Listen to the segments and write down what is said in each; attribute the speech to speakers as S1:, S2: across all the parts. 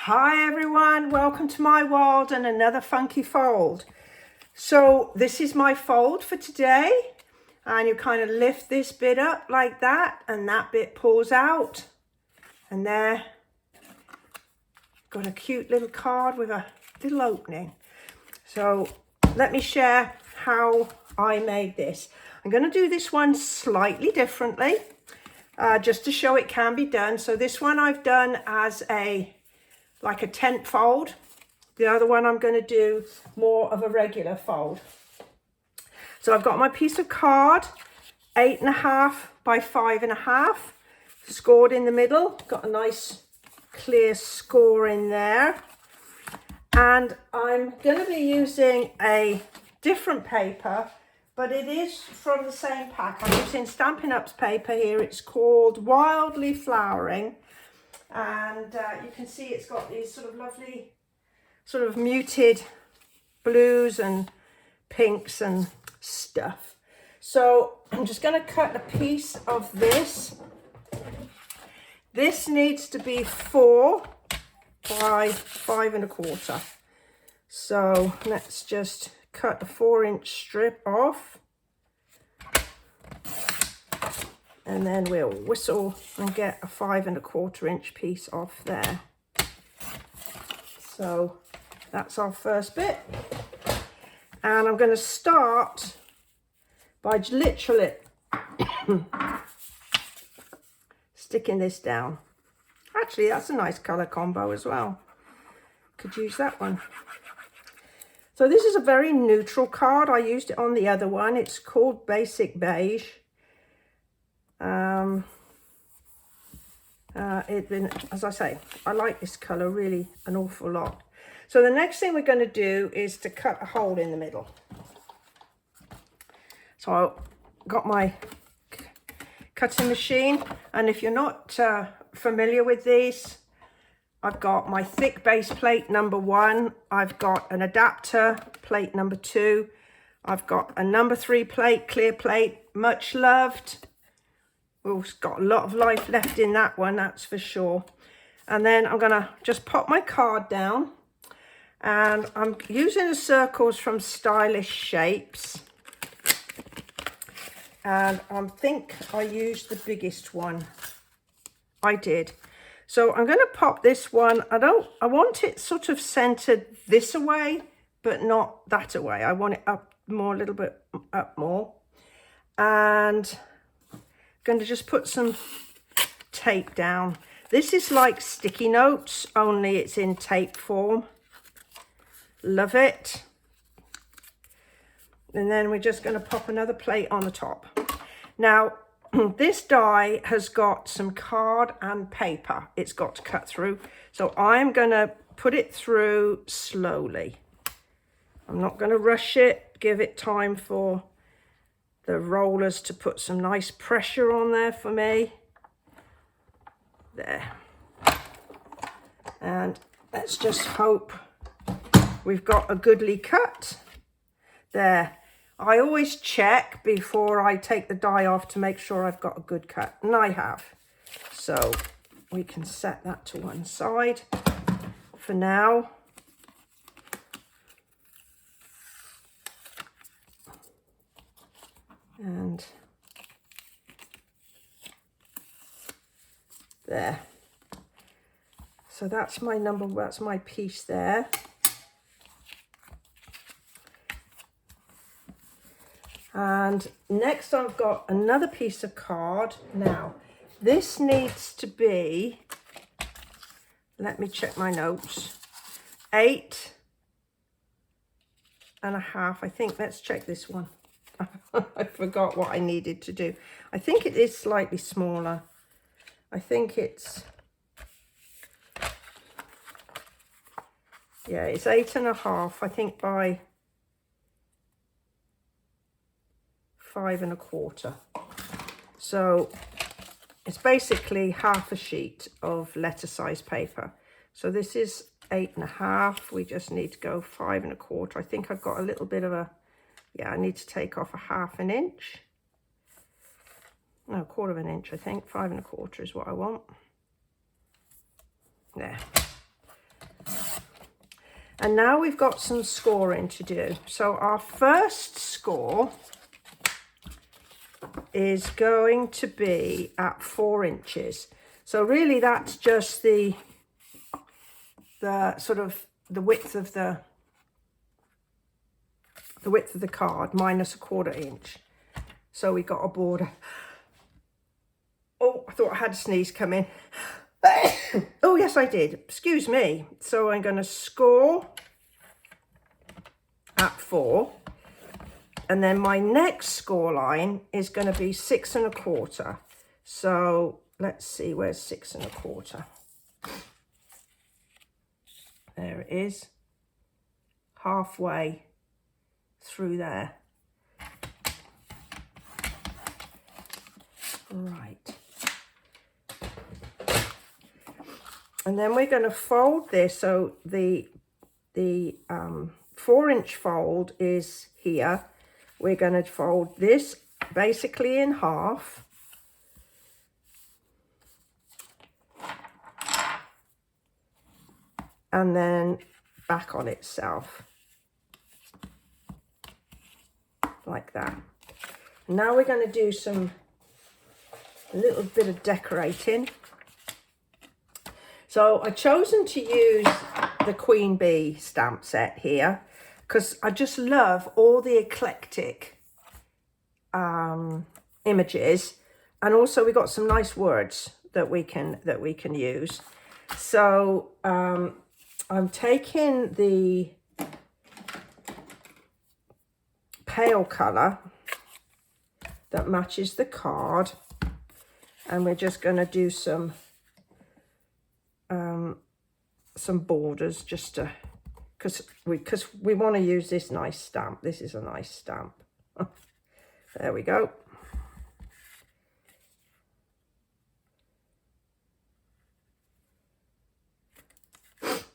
S1: Hi everyone, welcome to my world and another funky fold. So this is my fold for today, and you kind of lift this bit up like that and that bit pulls out, and there got a cute little card with a little opening. So let me share how I made this. I'm going to do this one slightly differently, just to show it can be done. So this one I've done as like a tent fold. The other one I'm going to do more of a regular fold. So I've got my piece of card, 8.5 by 5.5, scored in the middle. Got a nice clear score in there. And I'm going to be using a different paper, but it is from the same pack. I'm using Stampin' Up's paper here. It's called Wildly Flowering. And you can see it's got these sort of lovely sort of muted blues and pinks and stuff. So I'm just going to cut a piece of this. This needs to be 4 by 5.25. So let's just cut a 4-inch strip off. And then we'll whistle and get a 5.25-inch piece off there. So that's our first bit. And I'm going to start by literally sticking this down. Actually, that's a nice colour combo as well. Could use that one. So this is a very neutral card. I used it on the other one. It's called Basic Beige. As I say, I like this color really an awful lot. So the next thing we're going to do is to cut a hole in the middle. So I got my cutting machine, and if you're not familiar with these, I've got my thick base plate number 1, I've got an adapter plate number 2, I've got a number 3 plate, clear plate, much loved. Oh, it's got a lot of life left in that one, that's for sure. And then I'm going to just pop my card down, and I'm using the circles from Stylish Shapes, and I think I used the biggest one. I did. So I'm going to pop this one. I want it sort of centered this away, but not that away. I want it up more, a little bit up more. And going to just put some tape down. This is like sticky notes, only it's in tape form. Love it. And then we're just going to pop another plate on the top. Now this die has got some card and paper it's got to cut through, so I'm going to put it through slowly. I'm not going to rush it, give it time for the rollers to put some nice pressure on there for me. There. And let's just hope we've got a goodly cut. There. I always check before I take the die off to make sure I've got a good cut, and I have. So we can set that to one side for now. And there. So that's my piece there. And next I've got another piece of card. Now this needs to be, let me check my notes, 8.5, I think. Let's check this one. I forgot what I needed to do. I think it is slightly smaller. I think it's, yeah, it's 8.5, I think, by 5.25. So it's basically half a sheet of letter size paper. So this is 8.5. We just need to go 5.25. I think I've got a little bit of a, yeah, I need to take off a 1/2 inch. No, 1/4 inch, I think. 5.25 is what I want. There. And now we've got some scoring to do. So our first score is going to be at 4 inches. So really that's just the sort of the width of the card minus 1/4 inch. So we got a border. Oh, I thought I had a sneeze come in. Oh, yes, I did. Excuse me. So I'm going to score at 4. And then my next score line is going to be 6 1/4. So let's see, where's 6 1/4? There it is. Halfway through there. Right. And then we're going to fold this. So the 4-inch fold is here. We're going to fold this basically in half. And then back on itself. Like that. Now we're going to do a little bit of decorating. So I've chosen to use the Queen Bee stamp set here because I just love all the eclectic images, and also we got some nice words that we can use. So I'm taking the pale colour that matches the card, and we're just going to do some borders just to, because we want to use this nice stamp. This is a nice stamp. There we go.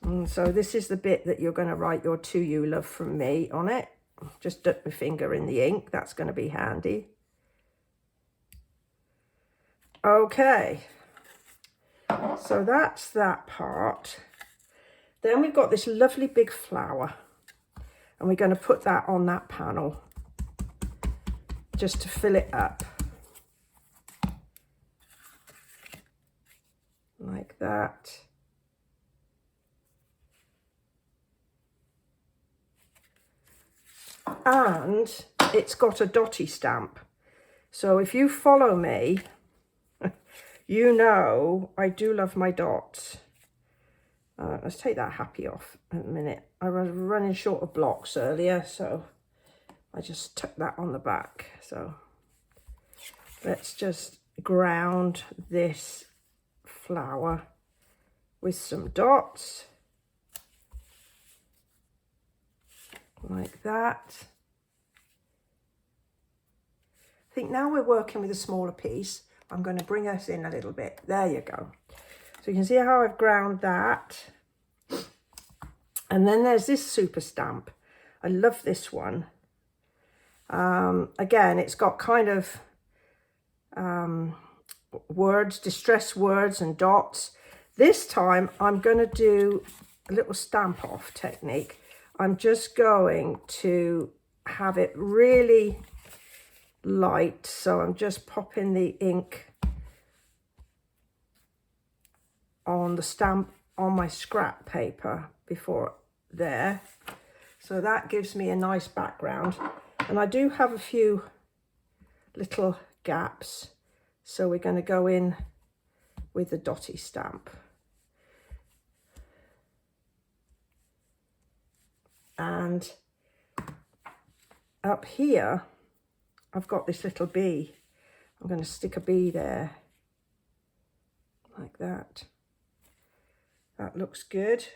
S1: And so this is the bit that you're going to write your "To You, Love from Me" on it. Just dip my finger in the ink. That's going to be handy. Okay, so that's that part. Then we've got this lovely big flower, and we're going to put that on that panel just to fill it up. Like that. And it's got a dotty stamp. So if you follow me, you know I do love my dots. Let's take that happy off in a minute. I was running short of blocks earlier, so I just tucked that on the back. So let's just ground this flower with some dots. Like that. I think now we're working with a smaller piece. I'm going to bring us in a little bit. There you go. So you can see how I've ground that. And then there's this super stamp. I love this one. Again, it's got kind of words, distress words and dots. This time I'm going to do a little stamp off technique. I'm just going to have it really light. So I'm just popping the ink on the stamp on my scrap paper before there. So that gives me a nice background. And I do have a few little gaps. So we're going to go in with the dotty stamp. And up here, I've got this little bee. I'm going to stick a bee there, like that. That looks good.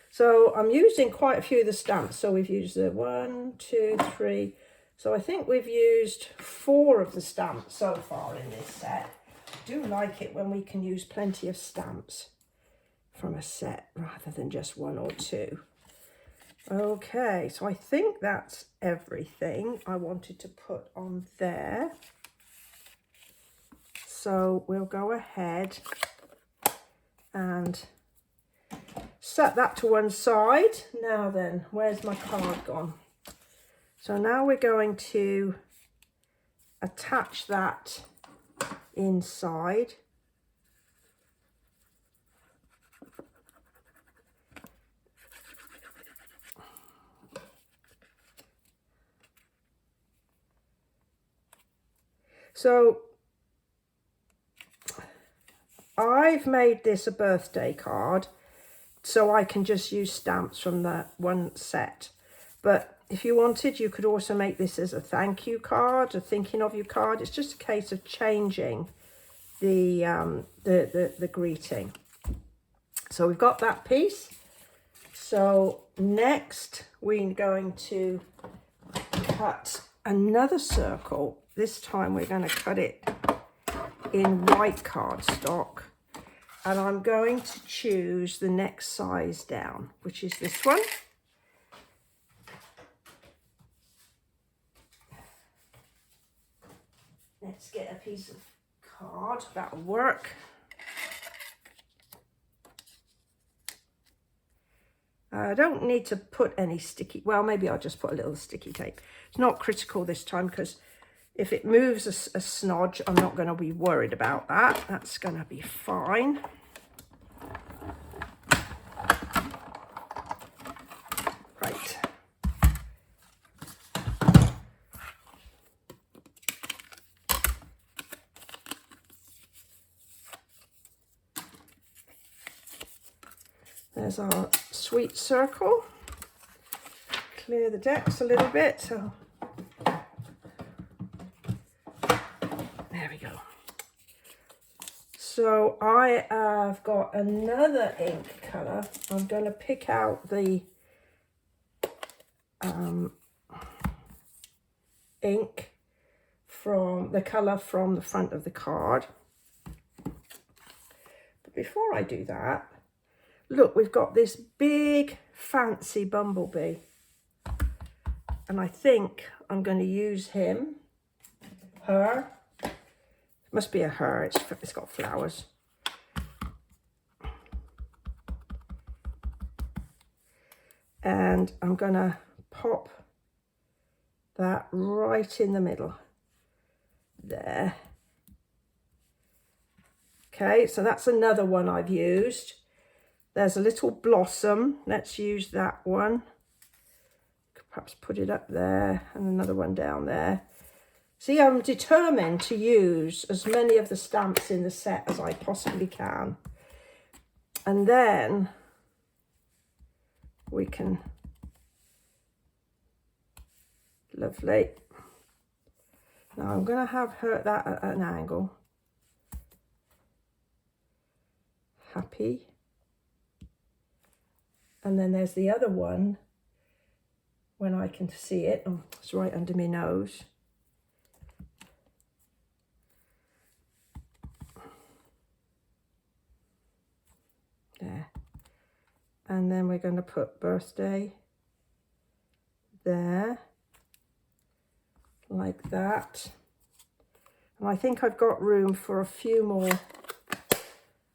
S1: So I'm using quite a few of the stamps. So we've used the 1, 2, 3. So I think we've used 4 of the stamps so far in this set. I do like it when we can use plenty of stamps from a set rather than just 1 or 2. Okay, so I think that's everything I wanted to put on there. So we'll go ahead and set that to one side. Now then, where's my card gone? So now we're going to attach that inside. So I've made this a birthday card so I can just use stamps from that one set. But if you wanted, you could also make this as a thank you card, a thinking of you card. It's just a case of changing the greeting. So we've got that piece. So next we're going to cut another circle. This time we're going to cut it in white cardstock, and I'm going to choose the next size down, which is this one. Let's get a piece of card, that'll work. I don't need to put any sticky, well, maybe I'll just put a little sticky tape. It's not critical this time because if it moves a smudge, I'm not going to be worried about that. That's going to be fine. Right. There's our sweet circle. Clear the decks a little bit. So there we go. So I have got another ink colour. I'm going to pick out the ink from the colour from the front of the card. But before I do that, look, we've got this big fancy bumblebee, and I think I'm going to use him, her, it must be a her, it's got flowers. And I'm going to pop that right in the middle there. Okay, so that's another one I've used. There's a little blossom. Let's use that one. Could perhaps put it up there and another one down there. See, I'm determined to use as many of the stamps in the set as I possibly can. And then we can, lovely. Now I'm going to have her that at an angle. Happy. And then there's the other one, when I can see it. Oh, it's right under my nose. There. And then we're going to put birthday there, like that. And I think I've got room for a few more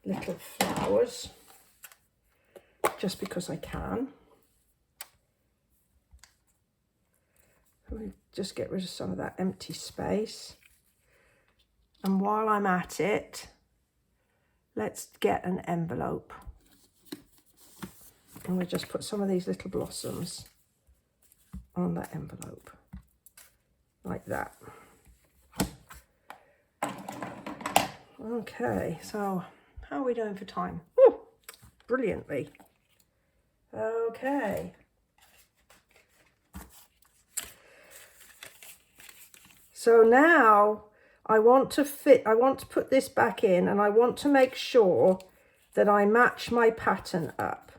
S1: little flowers, just because I can. Let me just get rid of some of that empty space. And while I'm at it, let's get an envelope. And we'll just put some of these little blossoms on that envelope, like that. Okay, so how are we doing for time? Ooh, brilliantly. Okay. So now I want to put this back in, and I want to make sure that I match my pattern up.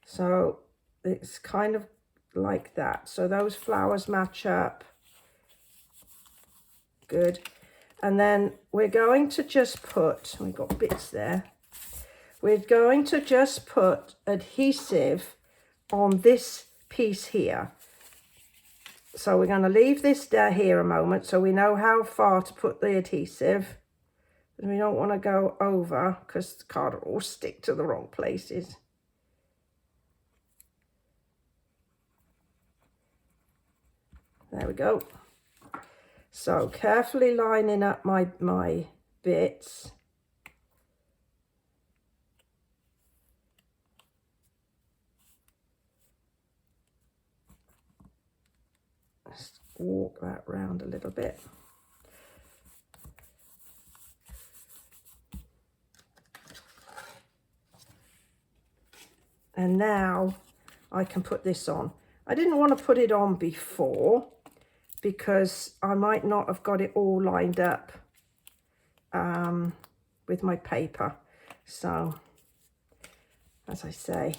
S1: So it's kind of like that. So those flowers match up. Good. And then we're going to just put, we've got bits there. We're going to just put adhesive on this piece here. So we're going to leave this down here a moment so we know how far to put the adhesive. And we don't want to go over because the card will all stick to the wrong places. There we go. So carefully lining up my bits. Just walk that round a little bit. And now I can put this on. I didn't want to put it on before because I might not have got it all lined up with my paper. So, as I say,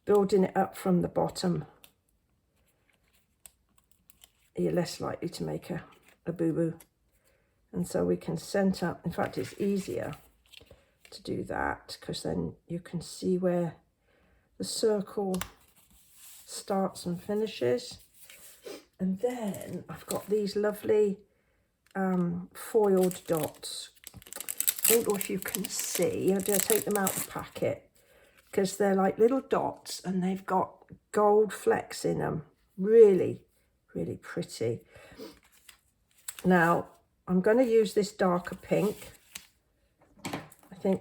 S1: building it up from the bottom, you're less likely to make a boo-boo. And so we can center, in fact, it's easier to do that because then you can see where the circle starts and finishes. And then I've got these lovely foiled dots. I don't know if you can see. I do take them out of the packet because they're like little dots and they've got gold flecks in them. Really, really pretty. Now I'm going to use this darker pink.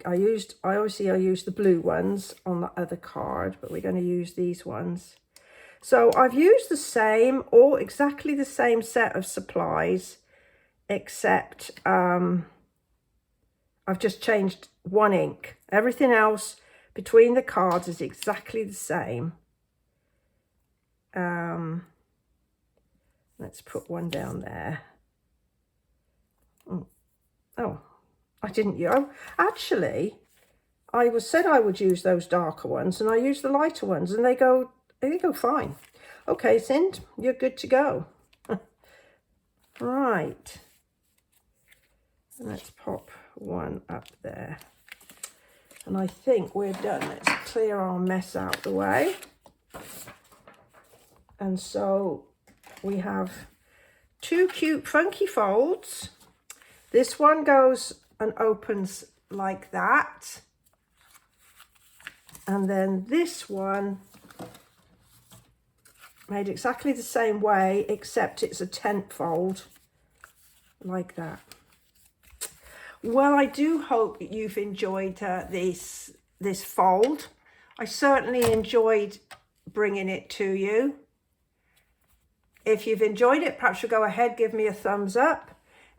S1: I used the blue ones on the other card, but we're going to use these ones. So I've used the same, or exactly the same set of supplies, except I've just changed one ink. Everything else between the cards is exactly the same. Let's put one down there. Oh, I didn't use. Actually, I said I would use those darker ones, and I used the lighter ones, and they go fine. Okay, Sind, you're good to go. Right. Let's pop one up there. And I think we're done. Let's clear our mess out the way. And so we have two cute funky folds. This one goes and opens like that. And then this one made exactly the same way, except it's a tent fold like that. Well, I do hope that you've enjoyed this fold. I certainly enjoyed bringing it to you. If you've enjoyed it, perhaps you'll go ahead, give me a thumbs up.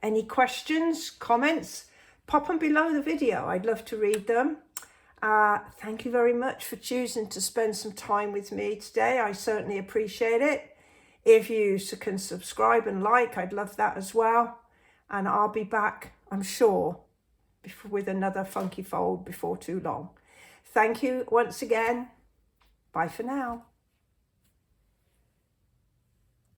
S1: Any questions, comments, pop them below the video. I'd love to read them. Thank you very much for choosing to spend some time with me today. I certainly appreciate it. If you can subscribe and like, I'd love that as well. And I'll be back, I'm sure, with another funky fold before too long. Thank you once again. Bye for now.